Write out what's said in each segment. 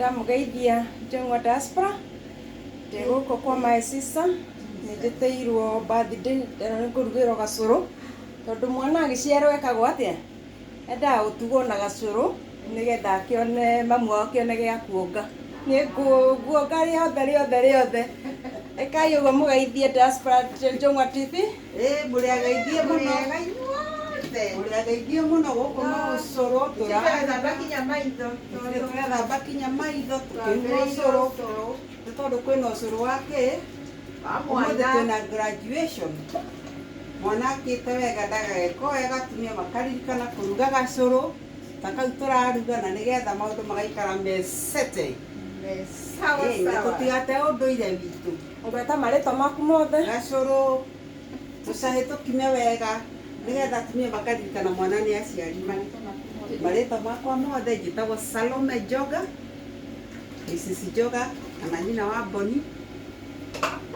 ndamugeithia Njung'wa Diaspora ndiguko kwa my sister nijiteirwo birthday nkurugirwo gacuru tondu mwana agiciarwo ekagwo atia enda utugwo na gacuru nigetha akione mamu akione gia kuonga ni nguonga riothe ekai ugo mugeithie Diaspora Njung'wa TV muri ageithie muno muri ageithie muno guku no ucuru turathamba kinya maitho tukinywa ucuru tondu kwina ucuru wake umuthi twina graduation mwana akite wega ndagageko wega tumia makaririkana kuruga gacuru takau turaruga na nigetha maundu magaikara mesete sawa tutigate unduire witu ugeta marito maku mothe gacuru tucahe tukime wega nigetha tumia makaririkana mwana ni aciari marito makwa mothe njitagwo Salome Njoga Mrs. Njoga kana nyina wa Boni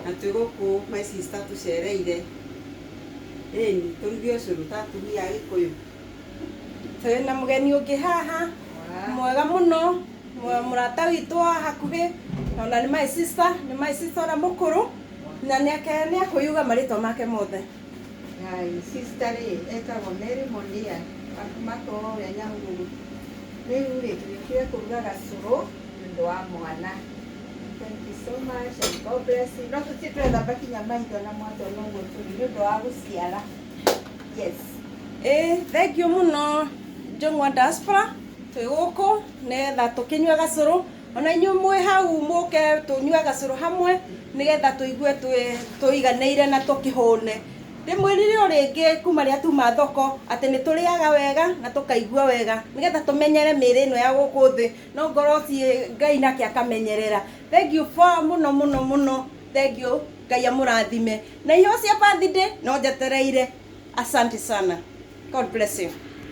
na twiguku my sister tucereire eni turugie ucuru tatumia Gikuyu twina mugeni ungi haha mwega muno murata witu wa hakuhi na ni my sister na mukuru na ni akuyuga marito make mothe sister etagwo Mary Monia akumakoo ya Nyahururu riu turikire kuruga gacuru nundu wa mwana. Thank you so much and God bless you. No tutithamba kinya maitho na mwato nungu turi nundu wa guciara. Yes. Thank you muno Njung'wa Diaspora twiguku nigetha tukinywe gacuru ona inyu mwi hau muke tunywe gacuru hamwe nigetha tuigue tuiganeire na tukihune ndimwirire uringi kuma ria tuma thoko ati ni turiaga wega na tukaigua wega nigetha tumenyere miri ino ya guku thi no ngoro ci Ngai nake akamenyerera. Thank you for muno thank you Ngai amurathime na iho cia birthday no njetereire. Asante sana. God bless you.